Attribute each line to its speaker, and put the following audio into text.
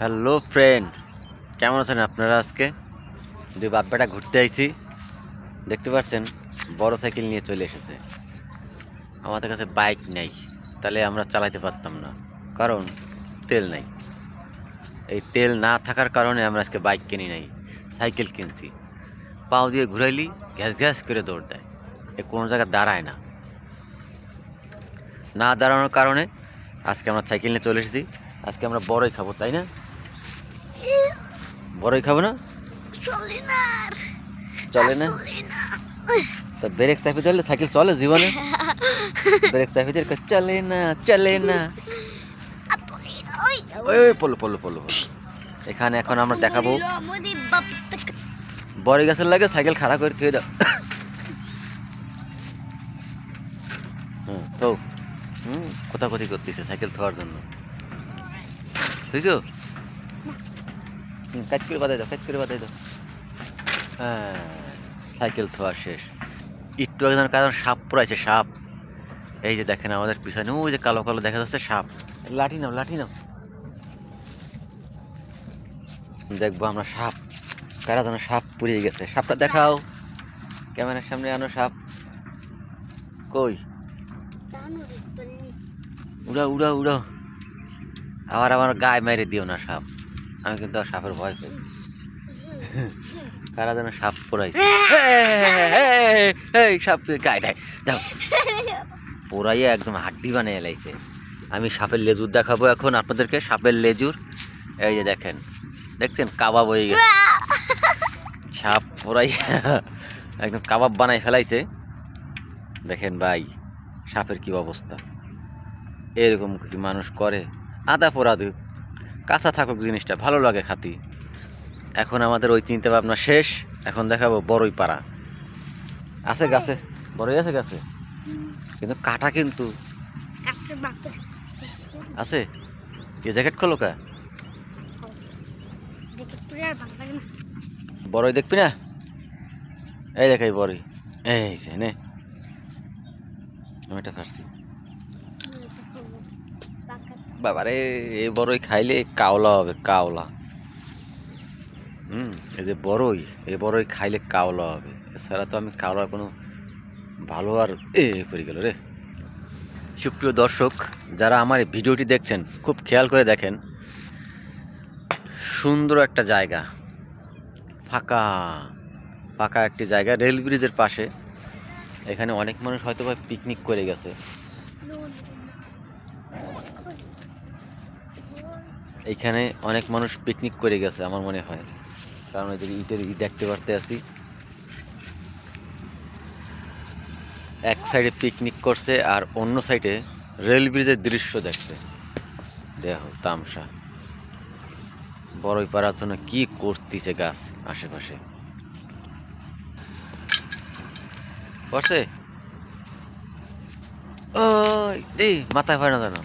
Speaker 1: Hello friend, কেমন আছেন আপনারা? আজকে দুই বাপ্পাটা ঘুরতে আইছি। দেখতে পাচ্ছেন বড় সাইকেল নিয়ে চলে এসেছে। আমাদের কাছে বাইক নেই, তাহলে আমরা চালাতে পারতাম না, কারণ তেল নাই। এই তেল না থাকার কারণে আমরা আজকে বাইক কিনি নাই, সাইকেল কিনছি। পাও দিয়ে ঘুরাইলি ঘ্যাস ঘ্যাস করে দৌড় দেয়, এ কোনো জায়গায় দাঁড়ায় না। না দাঁড়ানোর কারণে আজকে আমরা সাইকেল নিয়ে চলে এসেছি। আজকে আমরা বড়ই খাবো, তাই না? বড়ই খাবো না? চলে না তো ব্রেক চাপে ধরলে সাইকেল চলে জীবনে? ব্রেক চাপে ধরে চলে না, চলে না। ওই পলো পলো পলো। এখানে এখন আমরা দেখাবো বড়ই গাছের লাগে সাইকেল খাড়া করে থুয়ে দাও। তো কোথাকথি করতেছে সাইকেল থোয়ার জন্য, বুঝছো? কাজ করে বাদাই দাও, কাজ করে বাদাই দাও। হ্যাঁ, সাইকেল থোয়া শেষ। একটু একজন কারণ সাপ পড়াইছে, সাপ। এই যে দেখেন আমাদের পিছনে ওই যে কালো কালো দেখা যাচ্ছে সাপ। লাঠি নাও, লাঠি নাও। দেখবো আমরা সাপ, কারা যেন সাপ পুড়িয়ে গেছে। সাপটা দেখাও, ক্যামেরার সামনে আনো সাপ। কই? উড়াও উড়াও উড়াও। আবার আমার গায়ে মেরে দিও না সাপ, আমি কিন্তু আর সাপের ভয় পাই। কারা যেন সাপ পোড়াইছে। এই সাপ গায়ে দেয় দাও, পোড়াইয়ে একদম হাড্ডি বানিয়ে এলাইছে। আমি সাপের লেজুর দেখাবো এখন আপনাদেরকে, সাপের লেজুর। এই যে দেখেন, দেখছেন কাবাব হয়ে গেছে। সাপ পোড়াই একদম কাবাব বানাই ফেলাইছে। দেখেন ভাই সাপের কি অবস্থা। এরকম কি মানুষ করে? আদা পোড়া দিক, কাঁচা থাকুক জিনিসটা ভালো লাগে খাতি। এখন আমাদের ওই চিন্তা ভাবনা শেষ। এখন দেখাবো বড়ই পাড়া। আছে গাছে, বড়ই আছে গাছে, কিন্তু কাটা কিন্তু আছে। কি জ্যাকেট খোলো কা? বড়ই দেখবি না? এই দেখাই বড়ই, এই যে নে, আমি এটা পারছি। বাবারে, এই বড়ই খাইলে কাওলা হবে, কাওলা। এই যে বড়ই, এই বড়ই খাইলে কাওলা হবে। এছাড়া তো আমি কাওলার কোনো ভালো আর করে গেল রে। সুপ্রিয় দর্শক, যারা আমার এই ভিডিওটি দেখছেন খুব খেয়াল করে দেখেন। সুন্দর একটা জায়গা, ফাঁকা ফাঁকা একটি জায়গা, রেল ব্রিজের পাশে। এখানে অনেক মানুষ হয়তো বা পিকনিক করে গেছে। এইখানে অনেক মানুষ পিকনিক করে গেছে আমার মনে হয়, কারণ এদের ইটের দেখতে পারতে আছি। এক সাইডে পিকনিক করছে আর অন্য সাইডে রেল ব্রিজের দৃশ্য দেখছে। দেখো তামসা, বড়ই পাড়ার জন্য কি করতেছে গাছ আশেপাশে। করছে ওই এই মাথায় হয় না জানো।